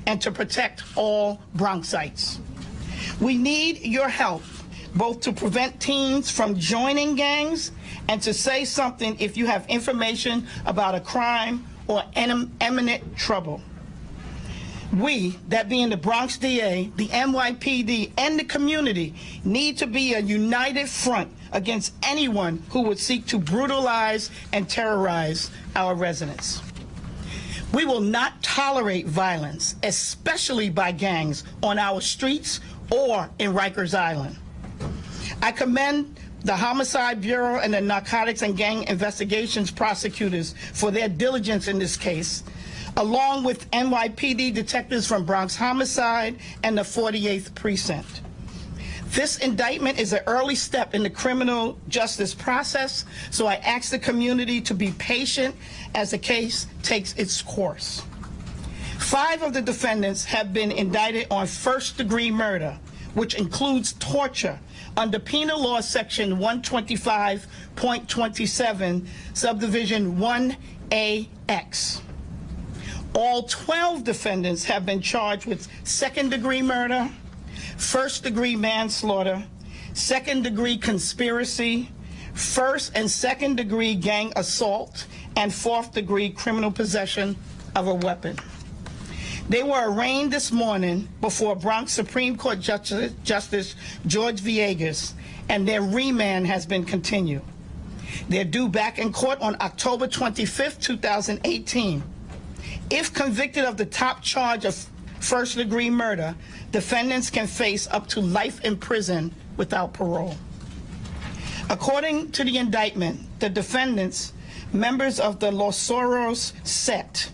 and to protect all Bronxites. We need your help, both to prevent teens from joining gangs and to say something if you have information about a crime or imminent trouble. We, that being the Bronx DA, the NYPD, and the community, need to be a united front against anyone who would seek to brutalize and terrorize our residents. We will not tolerate violence, especially by gangs, on our streets or in Rikers Island. I commend the Homicide Bureau and the Narcotics and Gang Investigations prosecutors for their diligence in this case, along with NYPD detectives from Bronx Homicide and the 48th Precinct. This indictment is an early step in the criminal justice process, so I ask the community to be patient as the case takes its course. 5 of the defendants have been indicted on first-degree murder, which includes torture under Penal Law Section 125.27, Subdivision 1AX. All 12 defendants have been charged with second-degree murder, first-degree manslaughter, second-degree conspiracy, first- and second-degree gang assault, and fourth-degree criminal possession of a weapon. They were arraigned this morning before Bronx Supreme Court Justice George Villegas, and their remand has been continued. They're due back in court on October 25th, 2018. If convicted of the top charge of first-degree murder, defendants can face up to life in prison without parole. According to the indictment, the defendants, members of the Los Soros sect,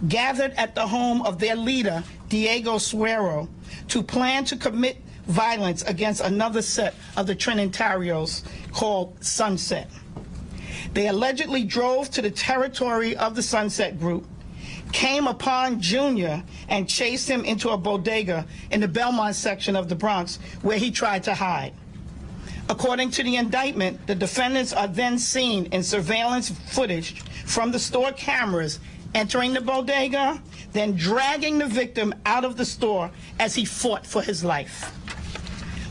gathered at the home of their leader, Diego Suero, to plan to commit violence against another set of the Trinitarios called Sunset. They allegedly drove to the territory of the Sunset Group, came upon Junior, and chased him into a bodega in the Belmont section of the Bronx, where he tried to hide. According to the indictment, the defendants are then seen in surveillance footage from the store cameras entering the bodega, then dragging the victim out of the store as he fought for his life.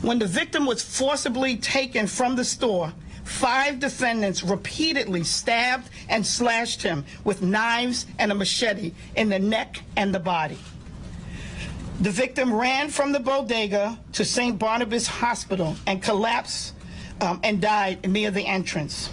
When the victim was forcibly taken from the store, 5 defendants repeatedly stabbed and slashed him with knives and a machete in the neck and the body. The victim ran from the bodega to St. Barnabas Hospital and collapsed and died near the entrance.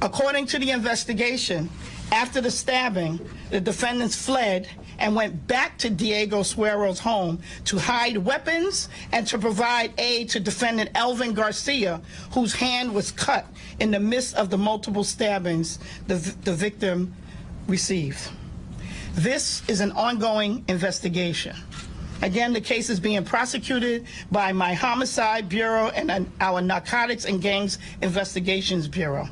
According to the investigation, after the stabbing, the defendants fled and went back to Diego Suero's home to hide weapons and to provide aid to defendant Elvin Garcia, whose hand was cut in the midst of the multiple stabbings the victim received. This is an ongoing investigation. Again, the case is being prosecuted by my Homicide Bureau and our Narcotics and Gangs Investigations Bureau.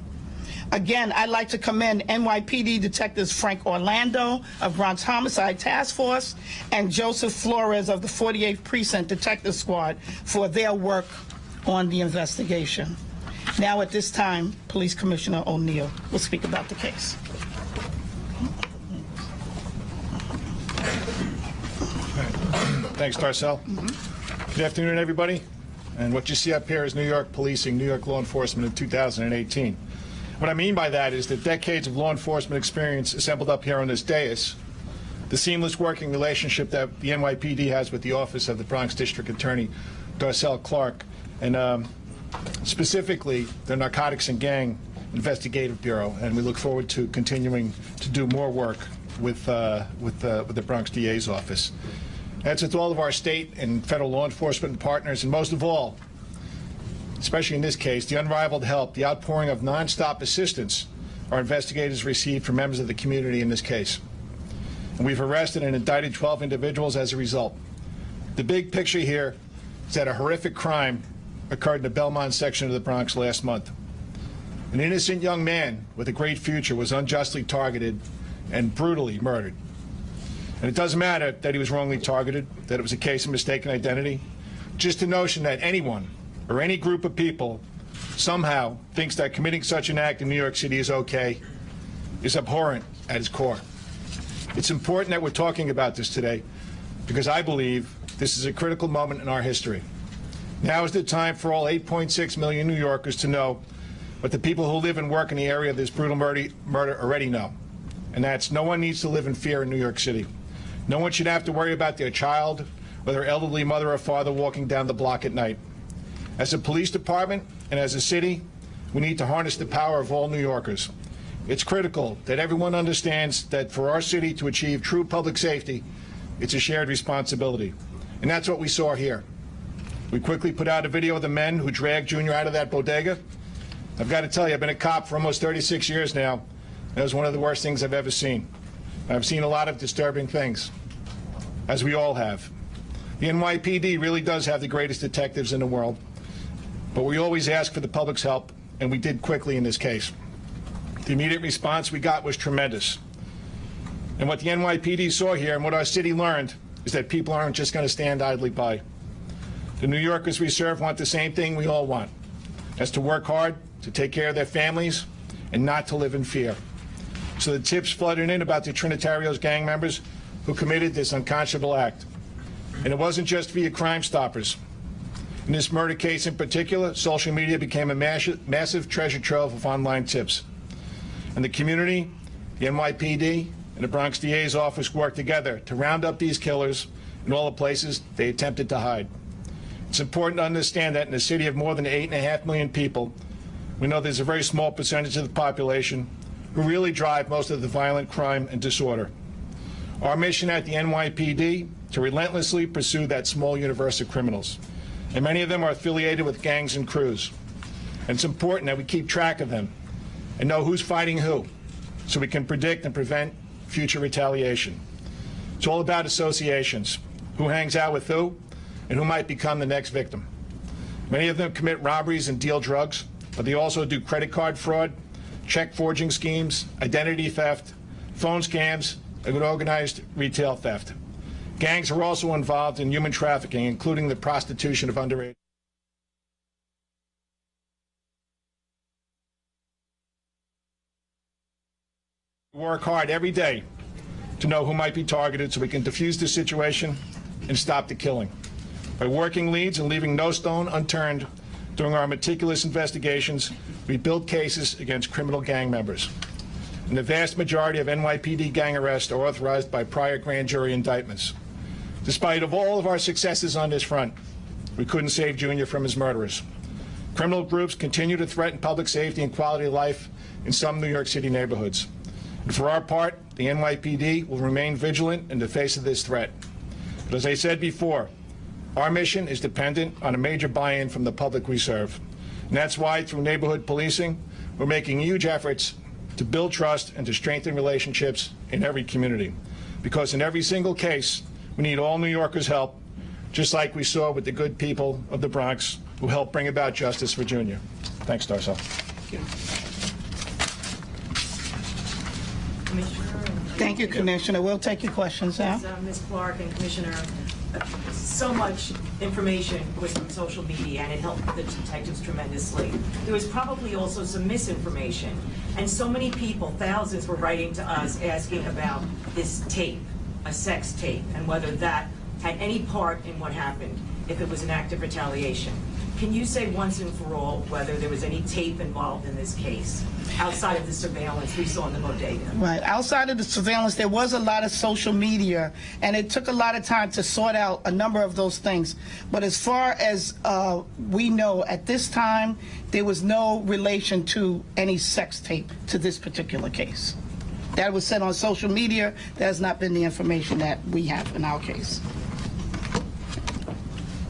Again, I'd like to commend NYPD detectives Frank Orlando of Bronx Homicide Task Force and Joseph Flores of the 48th Precinct Detective Squad for their work on the investigation. Now at this time, Police Commissioner O'Neill will speak about the case. Thanks, Darcel. Good afternoon, everybody. And what you see up here is New York policing, New York law enforcement in 2018. What I mean by that is that decades of law enforcement experience assembled up here on this dais, the seamless working relationship that the NYPD has with the Office of the Bronx District Attorney, Darcel Clark, and specifically the Narcotics and Gang Investigative Bureau. And we look forward to continuing to do more work with the Bronx DA's office. That's with all of our state and federal law enforcement partners, and most of all, especially in this case, the unrivaled help, the outpouring of nonstop assistance our investigators received from members of the community in this case. And we've arrested and indicted 12 individuals as a result. The big picture here is that a horrific crime occurred in the Belmont section of the Bronx last month. An innocent young man with a great future was unjustly targeted and brutally murdered. And it doesn't matter that he was wrongly targeted, that it was a case of mistaken identity. Just the notion that anyone or any group of people somehow thinks that committing such an act in New York City is okay is abhorrent at its core. It's important that we're talking about this today because I believe this is a critical moment in our history. Now is the time for all 8.6 million New Yorkers to know what the people who live and work in the area of this brutal murder already know. And that's no one needs to live in fear in New York City. No one should have to worry about their child or their elderly mother or father walking down the block at night. As a police department and as a city, we need to harness the power of all New Yorkers. It's critical that everyone understands that for our city to achieve true public safety, it's a shared responsibility. And that's what we saw here. We quickly put out a video of the men who dragged Junior out of that bodega. I've got to tell you, I've been a cop for almost 36 years now. That was one of the worst things I've ever seen. I've seen a lot of disturbing things, as we all have. The NYPD really does have the greatest detectives in the world, but we always ask for the public's help, and we did quickly in this case. The immediate response we got was tremendous. And what the NYPD saw here and what our city learned is that people aren't just going to stand idly by. The New Yorkers we serve want the same thing we all want. That's to work hard, to take care of their families, and not to live in fear. So the tips flooded in about the Trinitarios gang members who committed this unconscionable act. And it wasn't just via Crime Stoppers. In this murder case in particular, social media became a massive treasure trove of online tips. And the community, the NYPD, and the Bronx DA's office worked together to round up these killers in all the places they attempted to hide. It's important to understand that in a city of more than 8.5 million people, we know there's a very small percentage of the population who really drive most of the violent crime and disorder. Our mission at the NYPD to relentlessly pursue that small universe of criminals. And many of them are affiliated with gangs and crews. And it's important that we keep track of them and know who's fighting who, so we can predict and prevent future retaliation. It's all about associations, who hangs out with who, and who might become the next victim. Many of them commit robberies and deal drugs, but they also do credit card fraud, check forging schemes, identity theft, phone scams, and organized retail theft. Gangs are also involved in human trafficking, including the prostitution of underage. We work hard every day to know who might be targeted so we can defuse the situation and stop the killing. By working leads and leaving no stone unturned during our meticulous investigations, we build cases against criminal gang members. And the vast majority of NYPD gang arrests are authorized by prior grand jury indictments. Despite of all of our successes on this front, we couldn't save Junior from his murderers. Criminal groups continue to threaten public safety and quality of life in some New York City neighborhoods. And for our part, the NYPD will remain vigilant in the face of this threat. But as I said before, our mission is dependent on a major buy-in from the public we serve. And that's why, through neighborhood policing, we're making huge efforts to build trust and to strengthen relationships in every community. Because in every single case, we need all New Yorkers' help, just like we saw with the good people of the Bronx who helped bring about justice for Junior. Thanks, Darcel. Thank you, Commissioner. We'll take your questions now. Ms. Clark and Commissioner, so much information was on social media, and it helped the detectives tremendously. There was probably also some misinformation, and so many people, thousands, were writing to us asking about this tape, a sex tape, and whether that had any part in what happened, if it was an act of retaliation. Can you say once and for all whether there was any tape involved in this case, outside of the surveillance we saw in the bodega? Right. Outside of the surveillance, there was a lot of social media, and it took a lot of time to sort out a number of those things. But as far as we know, at this time, there was no relation to any sex tape to this particular case. That was said on social media. That has not been the information that we have in our case.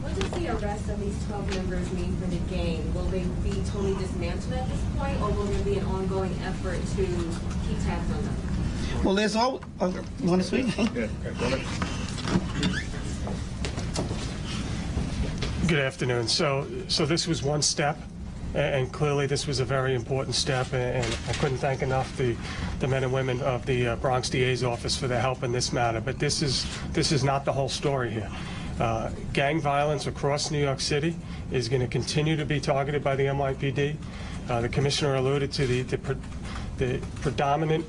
What does the arrest of these 12 members mean for the gang? Will they be totally dismantled at this point, or will there be an ongoing effort to keep tabs on them? Well, there's all. You want to speak? Yeah, okay, Good afternoon. So this was one step, and clearly this was a very important step, and I couldn't thank enough the men and women of the Bronx DA's office for their help in this matter. But this is not the whole story here. Gang violence across New York City is going to continue to be targeted by the NYPD. The commissioner alluded to the predominant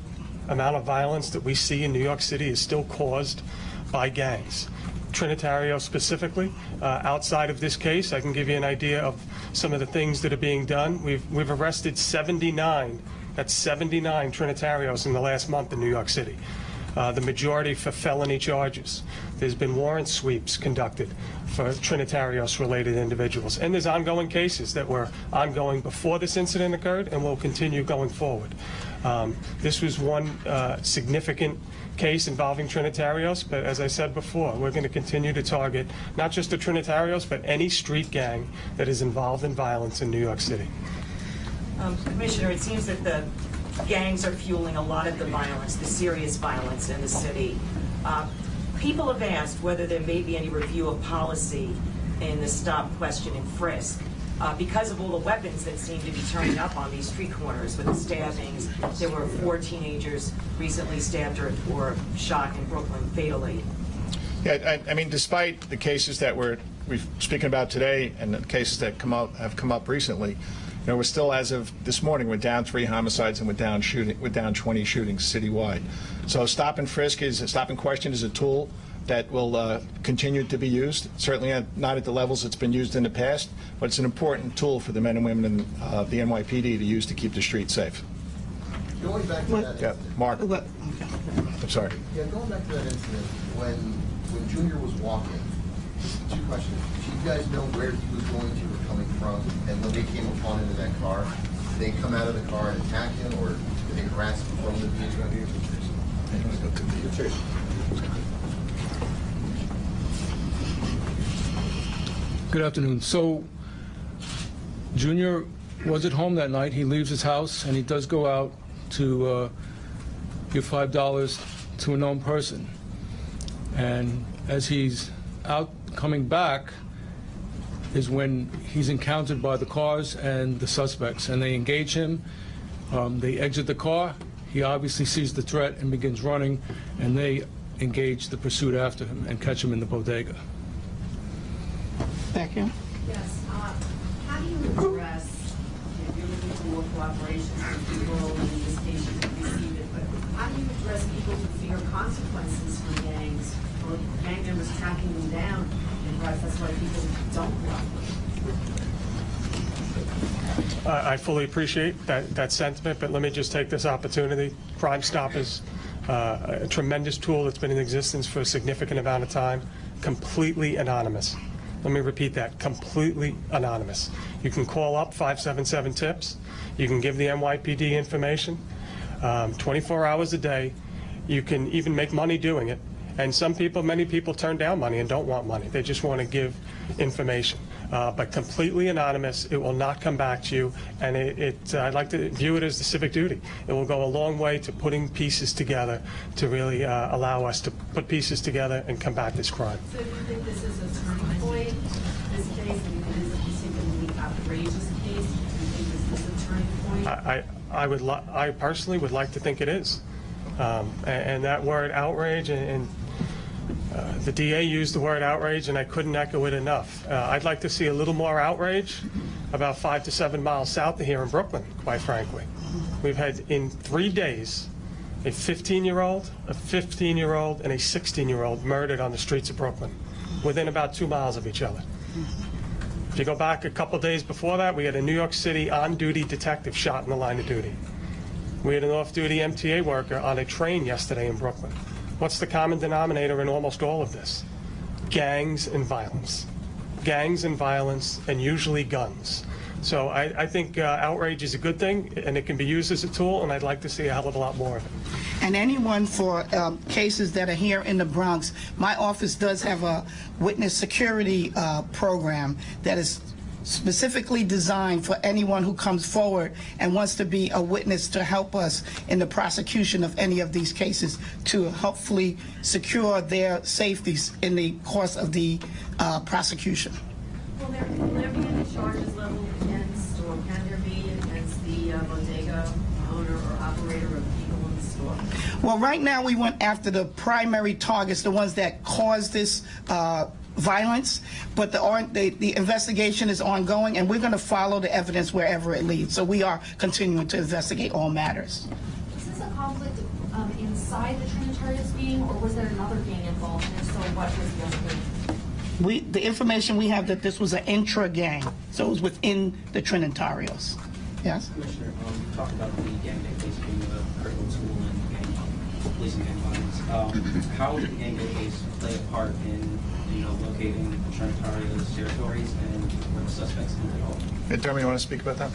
amount of violence that we see in New York City is still caused by gangs. Trinitario specifically. Outside of this case, I can give you an idea of some of the things that are being done. We've arrested 79, that's 79 Trinitarios in the last month in New York City. The majority for felony charges. There's been warrant sweeps conducted for Trinitarios-related individuals. And there's ongoing cases that were ongoing before this incident occurred and will continue going forward. This was one significant case involving Trinitarios, but as I said before, we're going to continue to target not just the Trinitarios, but any street gang that is involved in violence in New York City. Commissioner, it seems that the gangs are fueling a lot of the violence, the serious violence in the city. People have asked whether there may be any review of policy in the stop, question, and frisk because of all the weapons that seem to be turning up on these street corners with the stabbings. There were 4 teenagers recently stabbed or shot in Brooklyn fatally. Yeah, I mean, despite the cases that we're speaking about today and the cases that have come up recently, you know, we're still, as of this morning, we're down 3 homicides and we're down 20 shootings citywide. So stop and question is a tool that will continue to be used. Certainly not at the levels it's been used in the past, but it's an important tool for the men and women of the NYPD to use to keep the streets safe. Going back to that incident. Yeah, Mark. I'm sorry. Yeah, going back to that incident, when Junior was walking, 2 questions. Did you guys know where he was going to or coming from? And when they came upon him in that car, did they come out of the car and attack him, or did they harass him from the vehicle? Good afternoon. So, Junior was at home that night. He leaves his house and he does go out to give $5 to a known person. And as he's out coming back is when he's encountered by the cars and the suspects, and they engage him. They exit the car. He obviously sees the threat and begins running, and they engage the pursuit after him and catch him in the bodega. Thank you. Yes. How do you address, you're looking for more cooperation with people, and in this case you can receive it, but how do you address people who fear consequences from gangs or gang members tracking them down? And perhaps that's why people don't cooperate. I fully appreciate that sentiment, but let me just take this opportunity. Crime Stop is a tremendous tool that's been in existence for a significant amount of time, completely anonymous. Let me repeat that, completely anonymous. You can call up 577-TIPS. You can give the NYPD information 24 hours a day. You can even make money doing it. And many people turn down money and don't want money. They just want to give information. But completely anonymous, it will not come back to you. And I'd like to view it as the civic duty. It will go a long way to putting pieces together to really allow us to put pieces together and combat this crime. So do you think this is a turning point, this case, and it is a particularly outrageous case? Do you think this is a turning point? I personally would like to think it is. And that word outrage, and the DA used the word outrage, and I couldn't echo it enough. I'd like to see a little more outrage about 5 to 7 miles south of here in Brooklyn, quite frankly. We've had in 3 days a 15-year-old, a 15-year-old, and a 16-year-old murdered on the streets of Brooklyn within about 2 miles of each other. If you go back a couple days before that, we had a New York City on-duty detective shot in the line of duty. We had an off-duty MTA worker on a train yesterday in Brooklyn. What's the common denominator in almost all of this? Gangs and violence. Gangs and violence, and usually guns. So I think outrage is a good thing, and it can be used as a tool, and I'd like to see a hell of a lot more of it. And anyone for cases that are here in the Bronx, my office does have a witness security program that is specifically designed for anyone who comes forward and wants to be a witness to help us in the prosecution of any of these cases to hopefully secure their safeties in the course of the prosecution. Will there be any charges leveled against, or can there be against the bodega owner or operator of people in the store? Well, right now we went after the primary targets, the ones that caused this violence, but the investigation is ongoing, and we're going to follow the evidence wherever it leads. So we are continuing to investigate all matters. Was this a conflict inside the Trinitarios gang, or was there another gang involved? And if so, what was the other gang? The information we have that this was an intra-gang, so it was within the Trinitarios. Yes? Commissioner, you talked about the gang day case being a critical tool in gang, policing gang violence. How did the gang day case play a part in, locating the Trinitarios territories and where the suspects ended up? Dermot, you want to speak about that?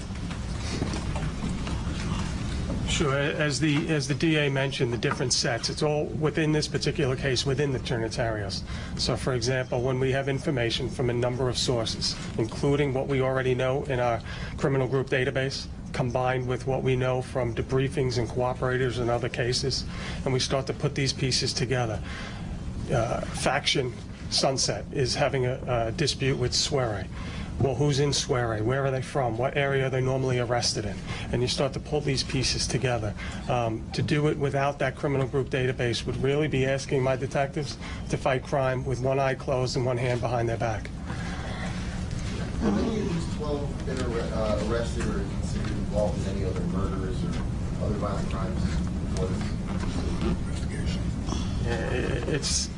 Sure. As the DA mentioned, the different sets, it's all within this particular case within the Trinitarios. So, for example, when we have information from a number of sources, including what we already know in our criminal group database, combined with what we know from debriefings and cooperators in other cases, and we start to put these pieces together. Faction Sunset is having a dispute with Soiree. Well, who's in Soiree? Where are they from? What area are they normally arrested in? And you start to pull these pieces together. To do it without that criminal group database would really be asking my detectives to fight crime with one eye closed and one hand behind their back. Have any of these 12 been arrested or considered involved in any other murders or other violent crimes before this?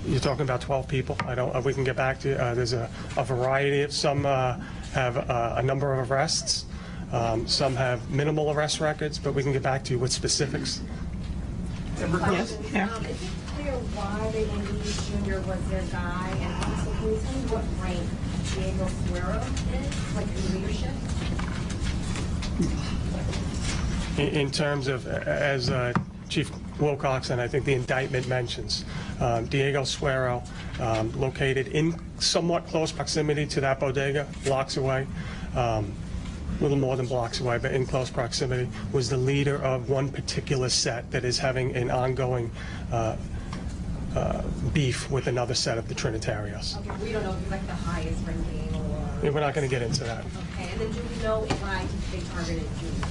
You're talking about 12 people. We can get back to. There's a variety of. Some have a number of arrests. Some have minimal arrest records, but we can get back to you with specifics. Yes. Yeah. Is it clear why they believe Junior was their guy? And also, can you tell me what rank Diego Suero is, like in leadership? In terms of, as Chief Wilcox and I think the indictment mentions, Diego Suero, located in somewhat close proximity to that bodega, blocks away, a little more than blocks away, but in close proximity, was the leader of one particular set that is having an ongoing beef with another set of the Trinitarios. Okay, we don't know if he's like the highest ranking or... We're not going to get into that. Okay, and then do we know why they targeted Junior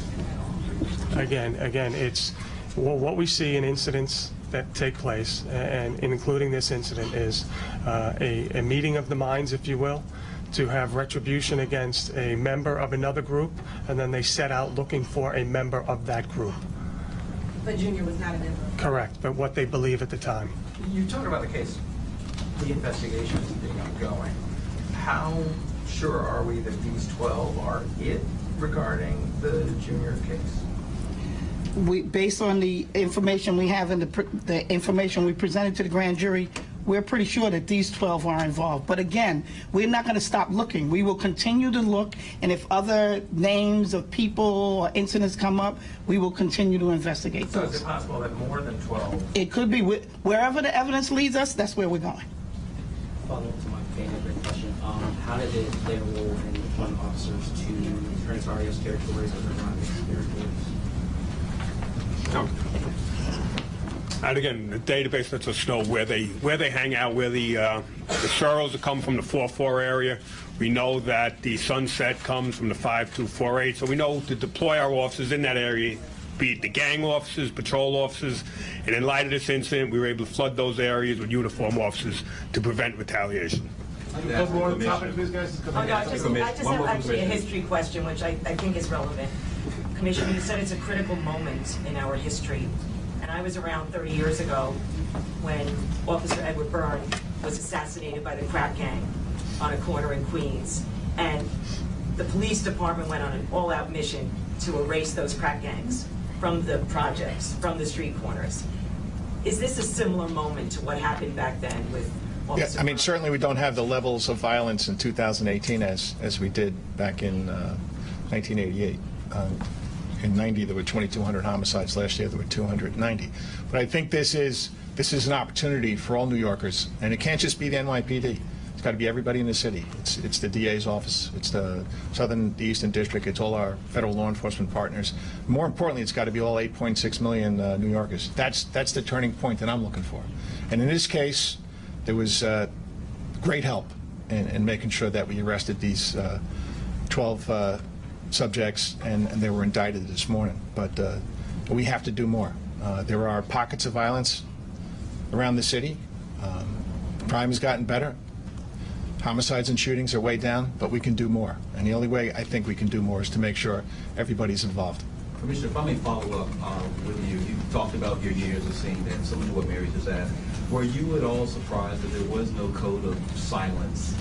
at all? Again, it's what we see in incidents that take place, and including this incident, is a meeting of the minds, if you will, to have retribution against a member of another group, and then they set out looking for a member of that group. But Junior was not a member. Correct, but what they believe at the time. You talk about the case, the investigation being ongoing. How sure are we that these 12 are it regarding the Junior case? Based on the information we have and the information we presented to the grand jury, we're pretty sure that these 12 are involved. But again, we're not going to stop looking. We will continue to look, and if other names of people or incidents come up, we will continue to investigate So those. is it possible that more than 12? It could be wherever the evidence leads us, that's where we're going. Follow up to my favorite question. How did it play a role in appointing officers to Trinitarios territories or Bronx territories? And again, the database lets us know where they hang out, where the Sorrows come from the 4-4 area. We know that the Sunset comes from the 5-2-4-8. So we know to deploy our officers in that area, be it the gang officers, patrol officers. And in light of this incident, we were able to flood those areas with uniform officers to prevent retaliation. I just have actually a history question, which I think is relevant. Commissioner, you said it's a critical moment in our history. And I was around 30 years ago when Officer Edward Byrne was assassinated by the crack gang on a corner in Queens. And the police department went on an all-out mission to erase those crack gangs from the projects, from the street corners. Is this a similar moment to what happened back then with Officer Yeah, I mean, Byrne? certainly we don't have the levels of violence in 2018 as we did back in 1988. In 90, there were 2,200 homicides. Last year, there were 290. But I think this is an opportunity for all New Yorkers, and it can't just be the NYPD. It's got to be everybody in the city. It's the DA's office. It's the the Eastern District. It's all our federal law enforcement partners. More importantly, it's got to be all 8.6 million New Yorkers. That's the turning point that I'm looking for. And in this case, there was great help in making sure that we arrested these 12 subjects, and they were indicted this morning. But we have to do more. There are pockets of violence around the city. Crime has gotten better. Homicides and shootings are way down, but we can do more. And the only way I think we can do more is to make sure everybody's involved. Commissioner, if I may follow up with you. You talked about your years of seeing that, similar to what Mary just asked. Were you at all surprised that there was no code of silence,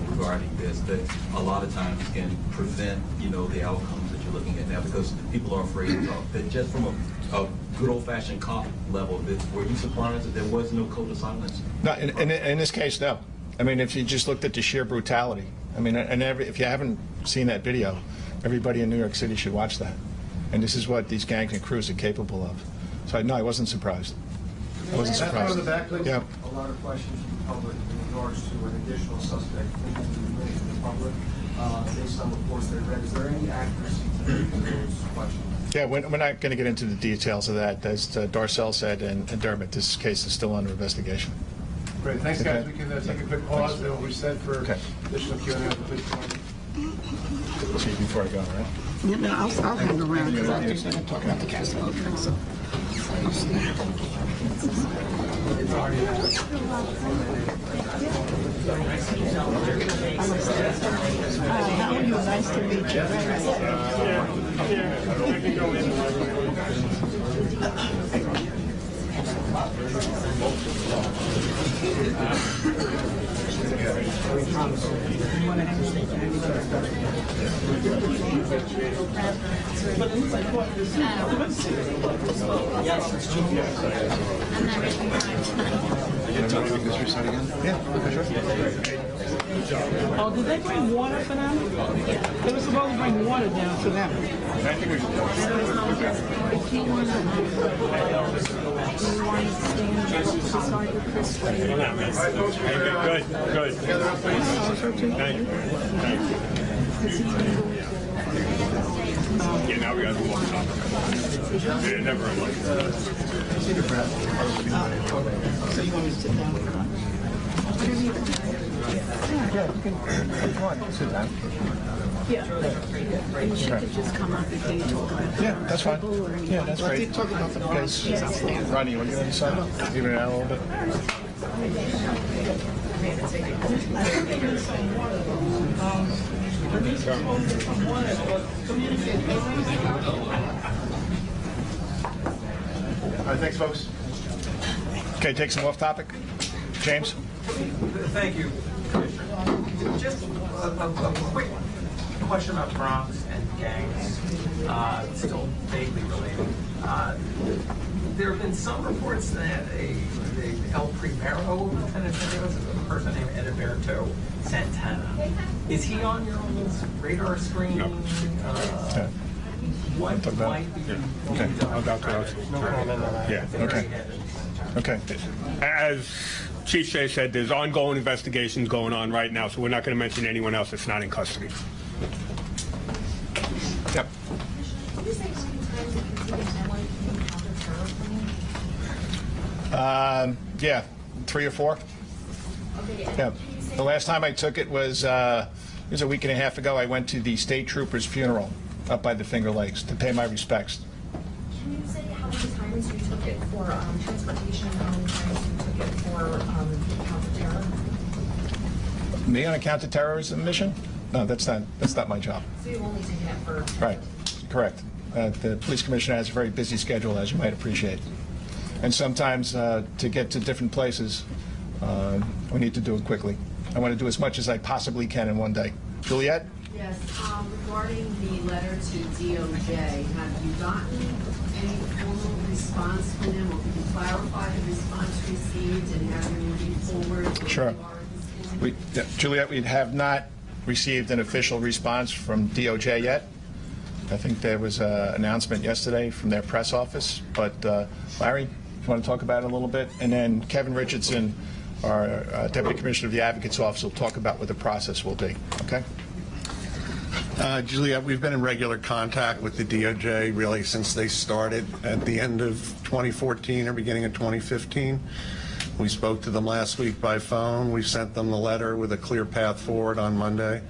regarding this, that a lot of times can prevent, the outcomes that you're looking at now, because people are afraid to talk? That just from a good old-fashioned cop level, were you surprised that there was no code of silence? No, in this case, no. I mean, if you just looked at the sheer brutality, I mean, if you haven't seen that video, everybody in New York City should watch that. And this is what these gangs and crews are capable of. So, no, I wasn't surprised. I wasn't surprised. On the back, please. Yeah. A lot of questions from the public in regards to an additional suspect released to the public based on reports they read. Is there any accuracy to those questions? Yeah, we're not going to get into the details of that. As Darcel said and Dermot, this case is still under investigation. Great. Thanks, guys. Okay. We can take a quick pause. Then we'll reset for additional Q&A with the police department. See you before I go, all right? Yeah, no, I'll hang around because I just want to talk about the cast of so. How are you? Nice to meet you. I can go in. Oh, did they bring water for them? They were supposed to bring water down to them. Good. Thank you. Yeah, now we got to walk up. Yeah, never mind. So you want me to sit down? And she could just come up and can talk about Yeah, that's fine. Yeah, that's great. Talk about the Bronx. Ronnie, you want to get on the side? Even it out a little bit. All right, thanks, folks. Okay, take some off topic. James? Thank you, Commissioner. Just a quick question about Bronx and gangs, still vaguely related. There have been some reports that the El Primero lieutenant, a person named Edilberto Santana, is he on your radar screen? No. What might be? Okay. I'll go to those. Yeah, okay. Okay. As Chief Shea said, there's ongoing investigations going on right now, so we're not going to mention anyone else that's not in custody. Yep. Did you say how many times you completed NYPD counterterror plan? Yeah, 3 or 4. Okay, Yeah. The last time I took it was a week and a half ago. I went to the state trooper's funeral up by the Finger Lakes to pay my respects. Can you say how many times you took it for transportation and how many times you took it for counterterror? Me on a counterterrorism mission? No, that's not my job. So you've only taken it for... Right, correct. The police commissioner has a very busy schedule, as you might appreciate. And sometimes to get to different places, we need to do it quickly. I want to do as much as I possibly can in one day. Juliet? Yes, regarding the letter to DOJ, have you gotten any formal response from them, or could you clarify the response received and how you're moving forward? Sure. Juliet, we have not received an official response from DOJ yet. I think there was an announcement yesterday from their press office, but Larry, if you want to talk about it a little bit, and then Kevin Richardson, our Deputy Commissioner of the Advocate's Office, will talk about what the process will be, okay? Juliet, we've been in regular contact with the DOJ really since they started at the end of 2014 or beginning of 2015. We spoke to them last week by phone. We sent them the letter with a clear path forward on Monday.